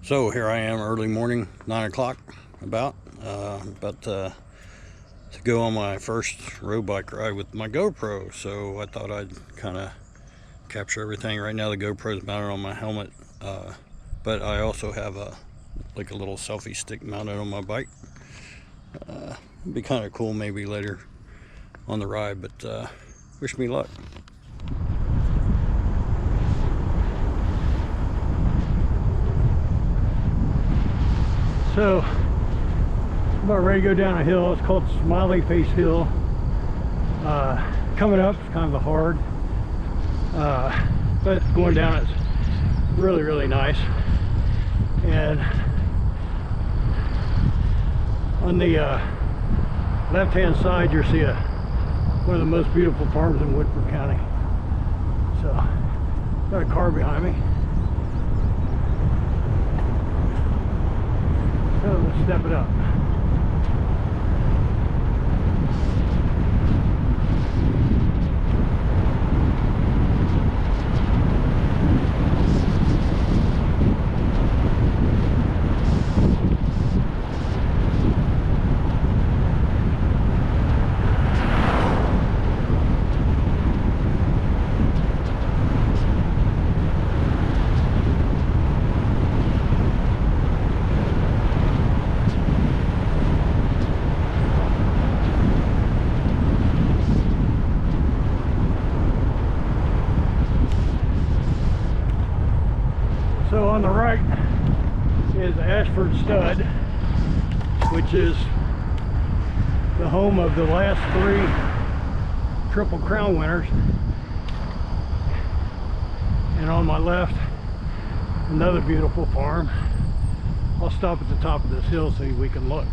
So here I am, early morning, 9 o'clock, about to go on my first road bike ride with my GoPro. So I thought I'd kind of capture everything. Right now the GoPro is mounted on my helmet, but I also have a little selfie stick mounted on my bike. It'd be kind of cool maybe later on the ride, but wish me luck. So, I'm about ready to go down a hill. It's called Smiley Face Hill. Coming up, it's kind of hard, but going down it's really, really nice. And on the left-hand side, you'll see one of the most beautiful farms in Woodford County. So, got a car behind me. So let's step it up. So on the right is Ashford Stud, which is the home of the last 3 Triple Crown winners. And on my left, another beautiful farm. I'll stop at the top of this hill so we can look.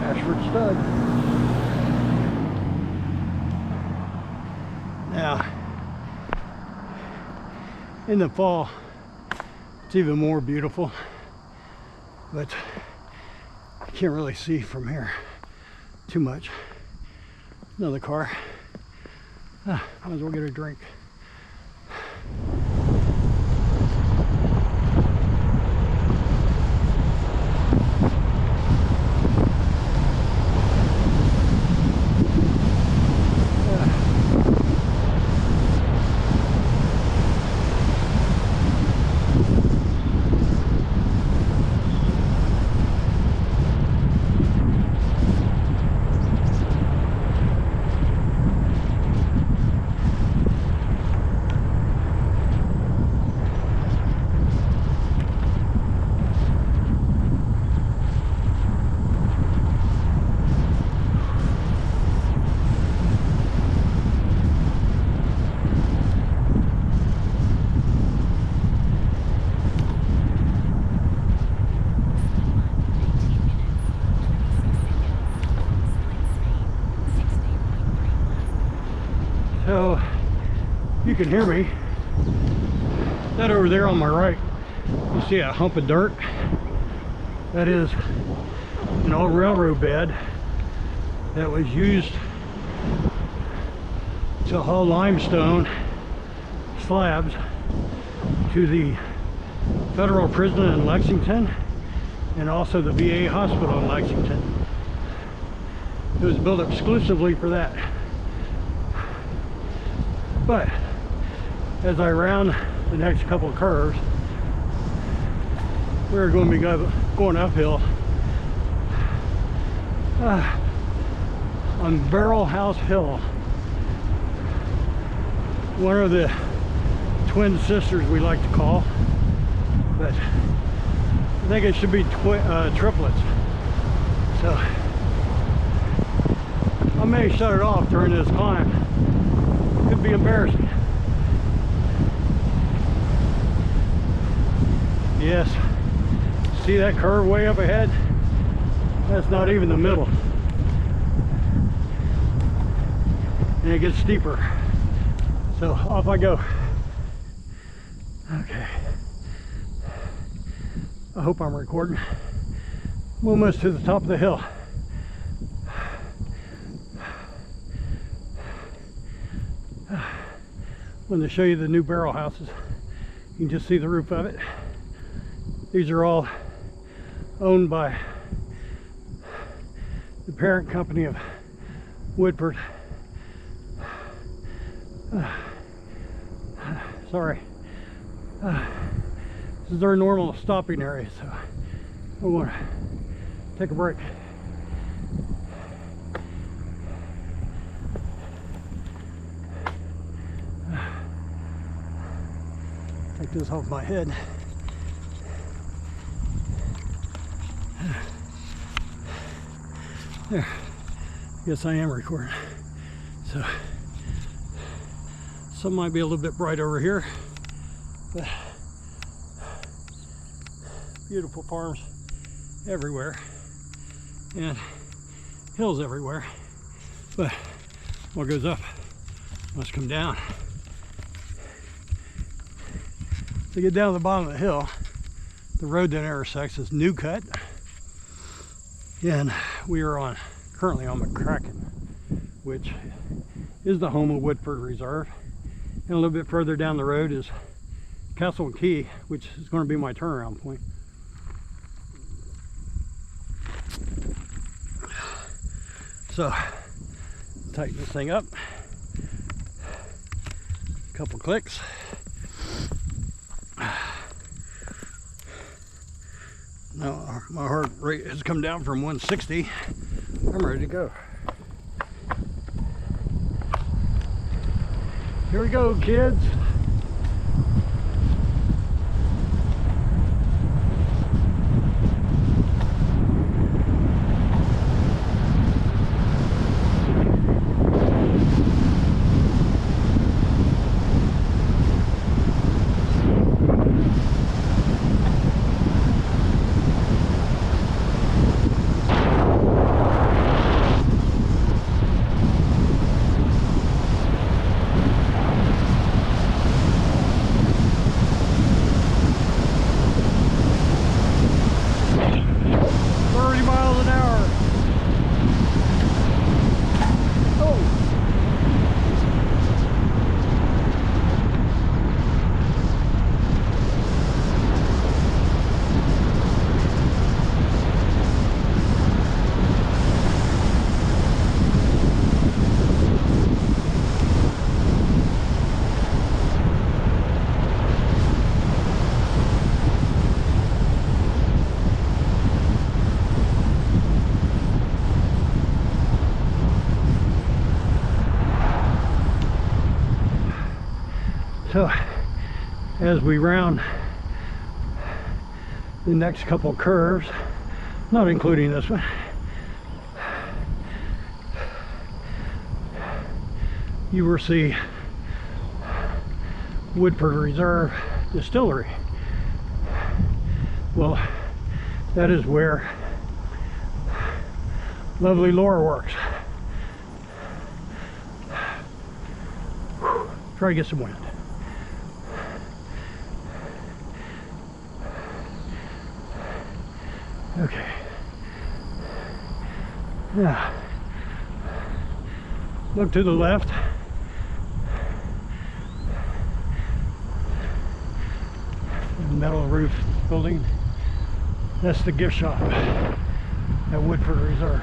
Ashford Stud. Now, in the fall, it's even more beautiful, but I can't really see from here too much. Another car. Might as well get a drink. So you can hear me. That over there on my right, you see a hump of dirt? That is an old railroad bed that was used to haul limestone slabs to the federal prison in Lexington and also the VA hospital in Lexington. It was built exclusively for that. But as I round the next couple of curves, we're going to be going uphill on Barrel House Hill, one of the twin sisters we like to call, but I think it should be triplets. So I may shut it off during this climb. Could be embarrassing. Yes, see that curve way up ahead? That's not even the middle. And it gets steeper. So off I go. Okay. I hope I'm recording. I'm almost to the top of the hill. When they show you the new barrel houses, you can just see the roof of it. These are all owned by the parent company of Woodford. Sorry. This is our normal stopping area, so I want to take a break. Take this off my head. There. Yes, I am recording. So, some might be a little bit bright over here, but beautiful farms everywhere and hills everywhere. But what goes up must come down. To get down to the bottom of the hill, the road that intersects is New Cut, and we are currently on McCracken, which is the home of Woodford Reserve. And a little bit further down the road is Castle&Key, which is going to be my turnaround point. So, tighten this thing up. A couple clicks. Now my heart rate has come down from 160. I'm ready to go. Here we go, kids. So as we round the next couple curves, not including this one, you will see Woodford Reserve Distillery. Well, that is where lovely Laura works. Try to get some wind. Okay. Now, look to the left. Metal roof building. That's the gift shop at Woodford Reserve.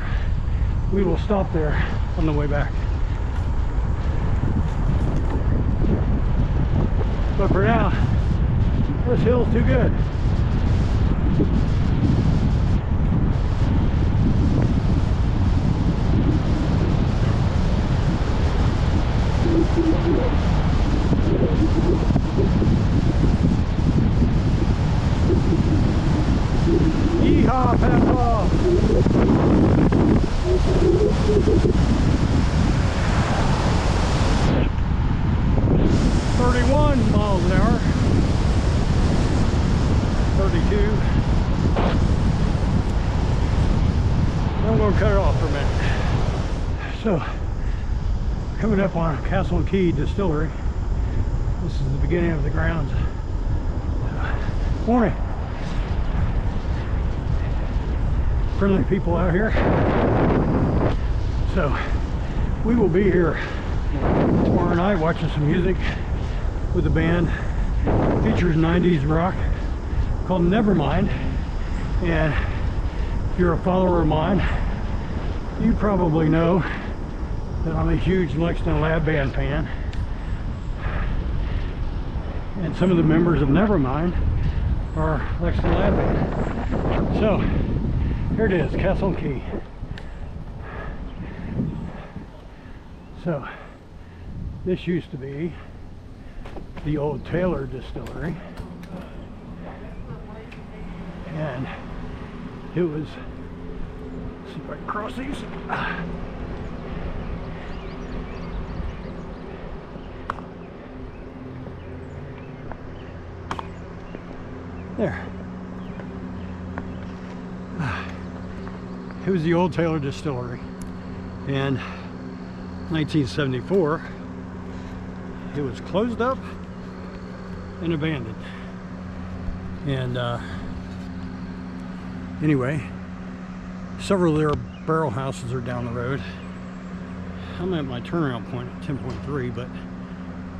We will stop there on the way back. But for now, this hill's too good. Yeehaw, Papa! 31 miles an hour. 32. gonna cut it off for a minute. So, coming up on Castle&Key Distillery. This is the beginning of the grounds. Morning. Friendly people out here. So, we will be here tomorrow night watching some music with a band. Features 90s rock called Nevermind. And if you're a follower of mine, you probably know that I'm a huge Lexington Lab Band fan. And some of the members of Nevermind are Lexington Lab Band. So, here it is, Castle&Key. So, this used to be the old Taylor Distillery. And it was, let's see if I can cross these. There. It was the old Taylor Distillery. And 1974, it was closed up and abandoned. And anyway, several of their barrel houses are down the road. I'm at my turnaround point at 10.3, but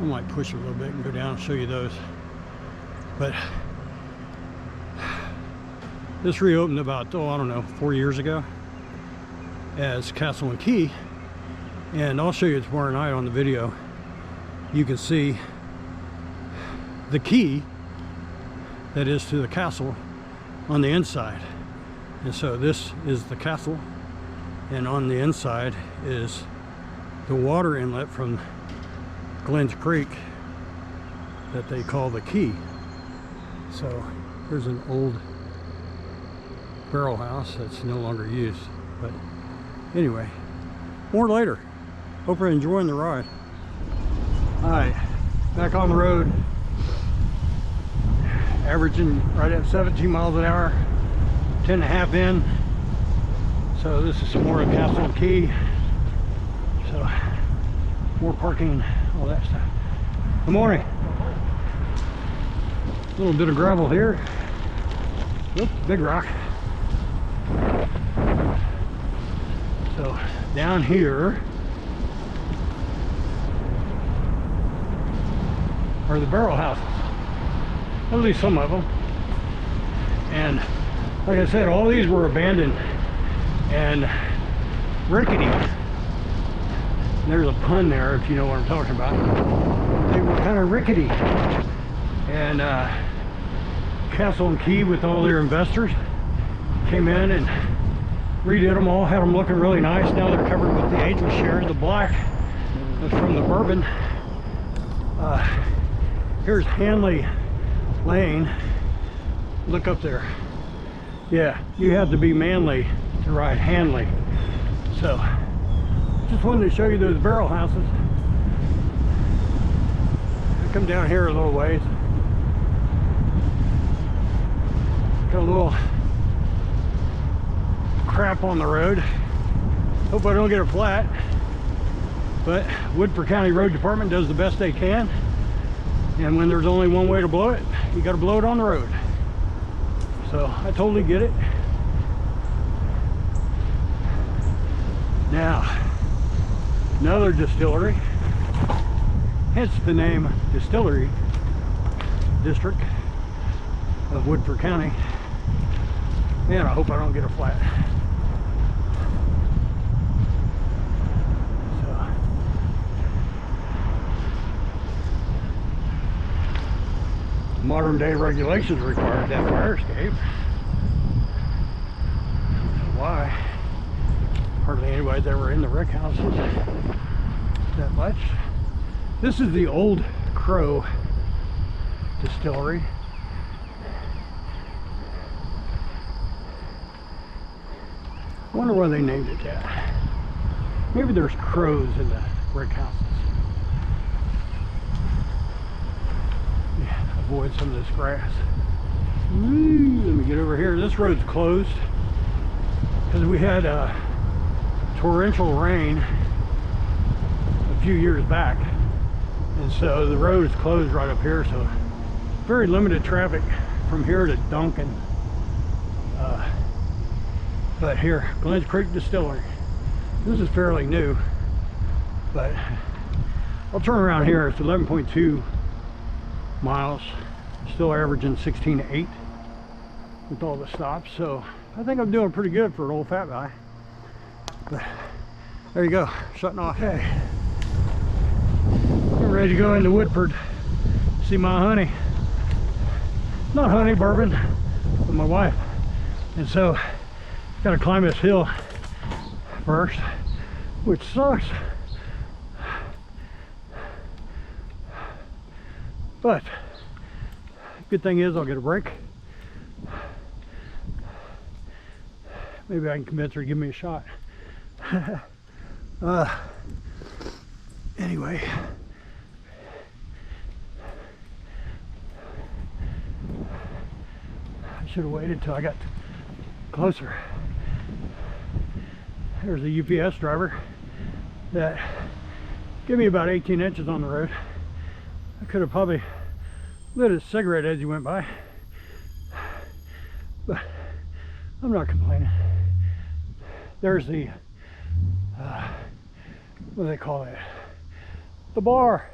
I might push it a little bit and go down and show you those. But this reopened about, I don't know, 4 years ago as Castle&Key, and I'll show you tomorrow night on the video. You can see the key that is to the castle on the inside. And so this is the castle, and on the inside is the water inlet from Glens Creek that they call the key. So here's an old barrel house that's no longer used. But anyway, more later. Hope you're enjoying the ride. Alright, back on the road. Averaging right at 17 miles an hour, 10.5 in. So this is some more of Castle&Key. So more parking, all that stuff. Good morning. A little bit of gravel here. Oops, big rock. So down here are the barrel houses, at least some of them. And like I said, all these were abandoned and rickety. There's a pun there if you know what I'm talking about. They were kind of rickety. And Castle&Key, with all their investors, came in and redid them all, had them looking really nice. Now they're covered with the angel share, the black that's from the bourbon. Here's Hanley Lane. Look up there. Yeah, you have to be manly to ride Hanley. So, just wanted to show you those barrel houses. I come down here a little ways. Got a little crap on the road. Hope I don't get it flat. But Woodford County Road Department does the best they can. And when there's only one way to blow it, you got to blow it on the road. So I totally get it. Now, another distillery, hence the name Distillery District of Woodford County. Man, I hope I don't get it flat. Modern day regulations require that fire escape. I don't know why. Hardly anybody's ever in the wreck houses that much. This is the Old Crow Distillery. I wonder why they named it that. Maybe there's crows in the wreck houses. Avoid some of this grass. Ooh, let me get over here. This road's closed because we had torrential rain a few years back, and so the road is closed right up here, so very limited traffic from here to Duncan. But here, Glens Creek Distillery, this is fairly new, but I'll turn around here. It's 11.2 miles, still averaging 16.8 with all the stops, so I think I'm doing pretty good for an old fat guy. But there you go, shutting off. Hey, I'm ready to go into Woodford, see my honey. Not honey, bourbon, with my wife. And so, gotta climb this hill first, which sucks. But, good thing is I'll get a break. Maybe I can convince her to give me a shot. Anyway. I should have waited till I got closer. There's a UPS driver that gave me about 18 inches on the road. I could have probably lit a cigarette as he went by, but I'm not complaining. There's the, what do they call it? The bar,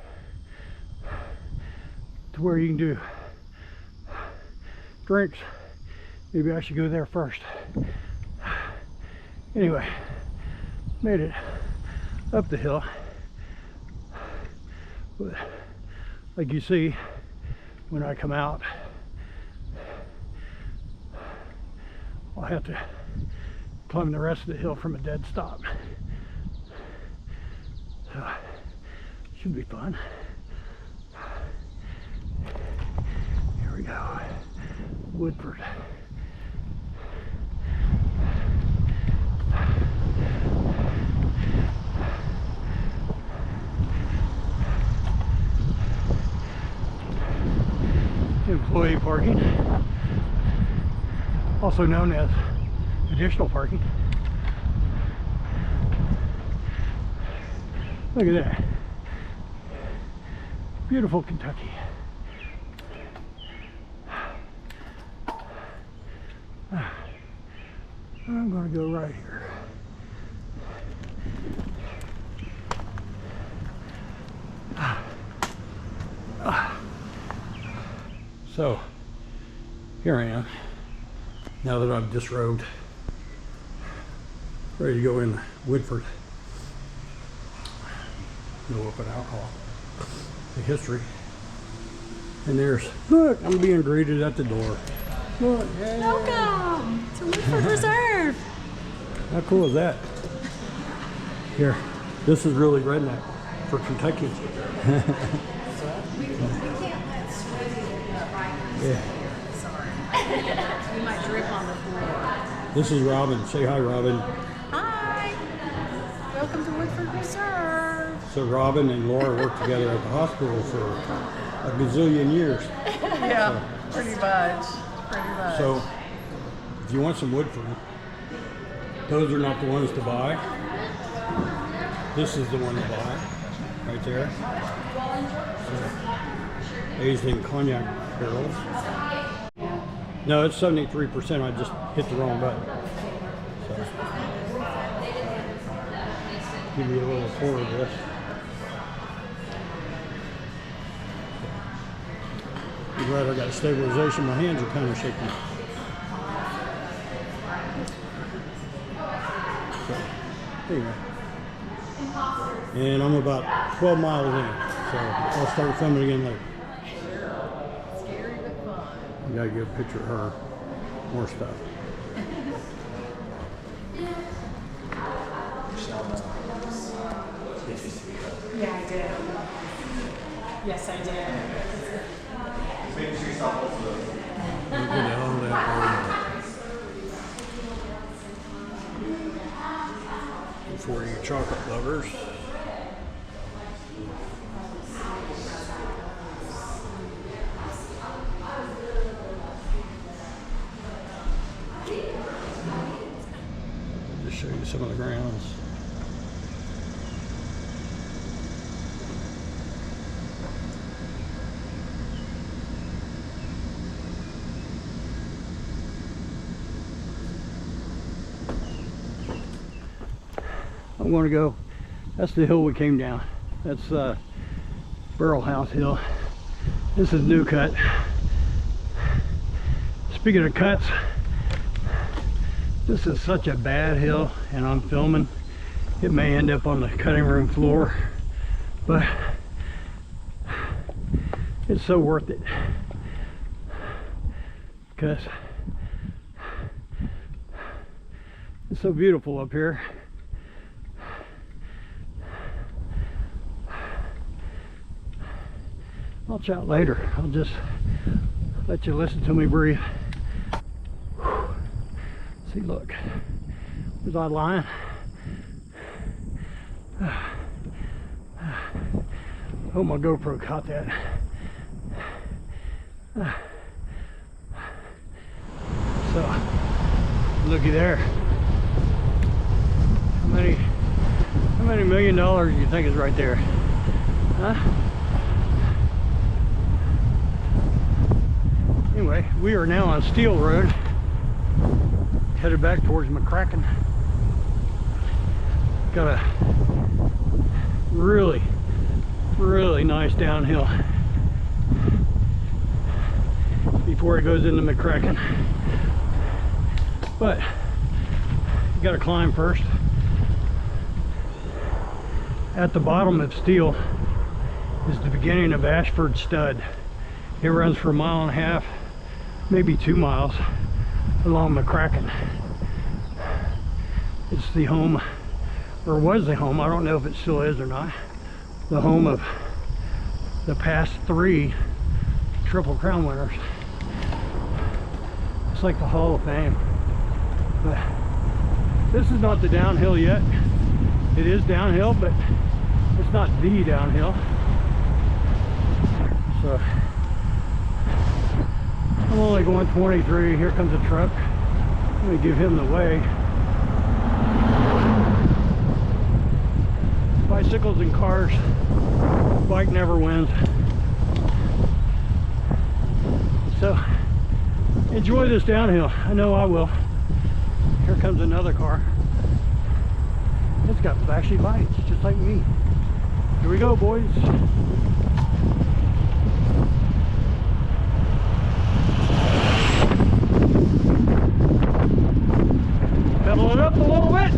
to where you can do drinks. Maybe I should go there first. Anyway, made it up the hill. But like you see, when I come out, I'll have to climb the rest of the hill from a dead stop. So, should be fun. Here we go. Woodford. Employee parking, also known as additional parking. Look at that. Beautiful Kentucky. I'm going to go right here. So, here I am, now that I've disrobed, ready to go in Woodford. No open alcohol. The history. And there's, look, I'm being greeted at the door. Look, hey. Welcome to Woodford Reserve. How cool is that? Here, this is really redneck for Kentucky. Yeah. Sorry. You might drip on the floor. This is Robin. Say hi, Robin. Hi. Welcome to Woodford Reserve. So Robin and Laura worked together at the hospital for a gazillion years. Yeah, pretty much. Pretty much. So if you want some Woodford, those are not the ones to buy. This is the one to buy, right there. So, aged in cognac barrels. No, it's 73%. I just hit the wrong button. So, give me a little pour of this. I'm glad I got stabilization. My hands are kind of shaking. So, anyway. And I'm about 12 miles in, so I'll start filming again later. Scary but fun. I gotta get a picture of her. More stuff. Yeah, I did. Yes, I did. Look at all that. For you chocolate lovers. Just show you some of the grounds. I'm going to go. That's the hill we came down. That's Barrel House Hill. This is New Cut. Speaking of cuts, this is such a bad hill, and I'm filming. It may end up on the cutting room floor, but it's so worth it because it's so beautiful up here. I'll chat later. I'll just let you listen to me breathe. See, look, was I lying? Oh, my GoPro caught that. So, looky there. How many $1 million do you think is right there? Huh? Anyway, we are now on Steel Road, headed back towards McCracken. Got a really nice downhill before it goes into McCracken, but you got to climb first. At the bottom of Steel is the beginning of Ashford Stud. It runs for 1.5 miles, maybe 2 miles along McCracken. It's the home, or was the home, I don't know if it still is or not, the home of the past 3 Triple Crown winners. It's like the Hall of Fame. But this is not the downhill yet. It is downhill, but it's not the downhill. So I'm only going 23. Here comes a truck. Let me give him the way. Bicycles and cars. Bike never wins. So enjoy this downhill. I know I will. Here comes another car. It's got flashy lights, just like me. Here we go, boys. Pedal it up a little bit.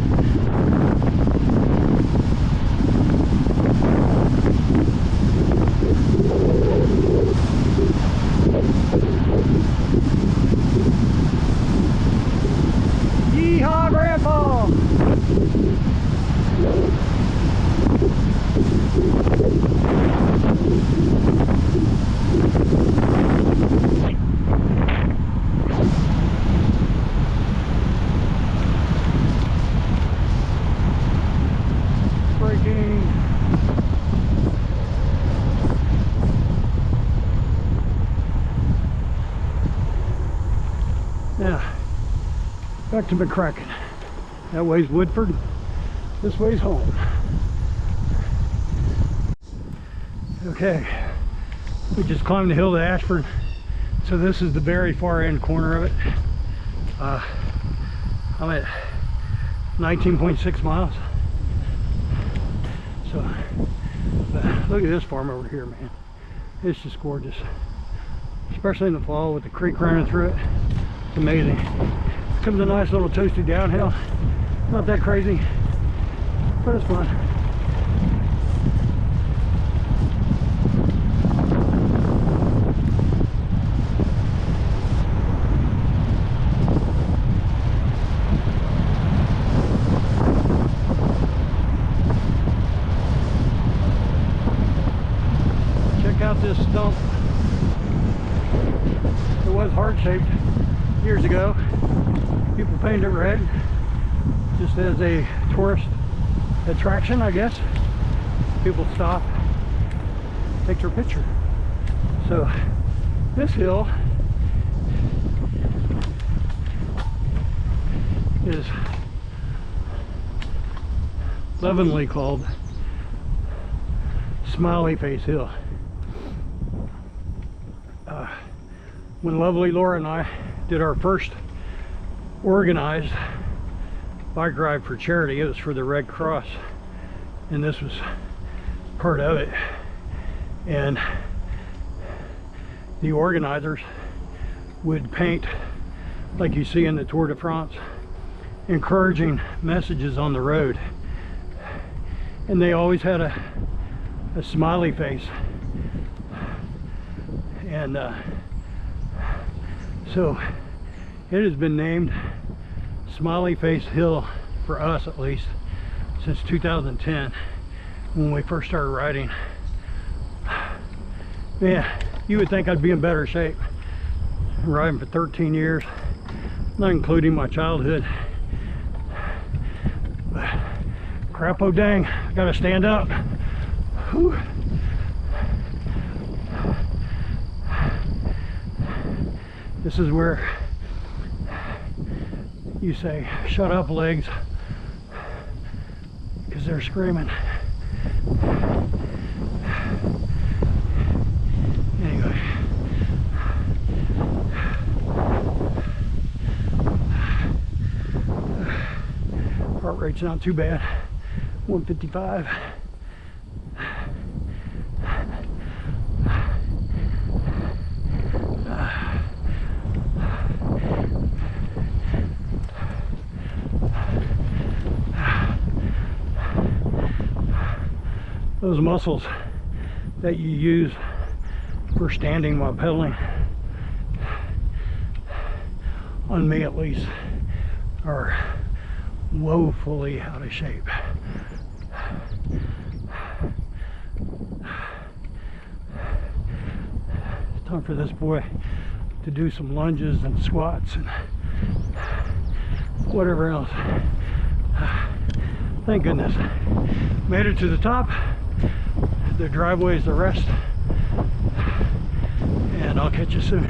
Yeehaw, Grandpa! Braking. Now, back to McCracken. That way's Woodford. This way's home. Okay, we just climbed the hill to Ashford. So this is the very far end corner of it. I'm at 19.6 miles. So, look at this farm over here, man. It's just gorgeous. Especially in the fall with the creek running through it. It's amazing. Comes a nice little toasty downhill. Not that crazy, but it's fun. Check out this stump. It was heart-shaped years ago. People painted it red just as a tourist attraction, I guess. People stop, take their picture. So this hill is lovingly called Smiley Face Hill. When lovely Laura and I did our first organized bike ride for charity. It was for the Red Cross, and this was part of it. And the organizers would paint, like you see in the Tour de France, encouraging messages on the road, and they always had a smiley face. And so it has been named Smiley Face Hill, for us at least, since 2010 when we first started riding. Man, you would think I'd be in better shape. Riding for 13 years, not including my childhood. But crap, oh dang, I gotta stand up. Whew. This is where you say, shut up, legs, because they're screaming. Anyway. Heart rate's not too bad. 155. Those muscles that you use for standing while pedaling, on me at least, are woefully out of shape. It's time for this boy to do some lunges and squats and whatever else. Thank goodness. Made it to the top. The driveway is the rest. And I'll catch you soon.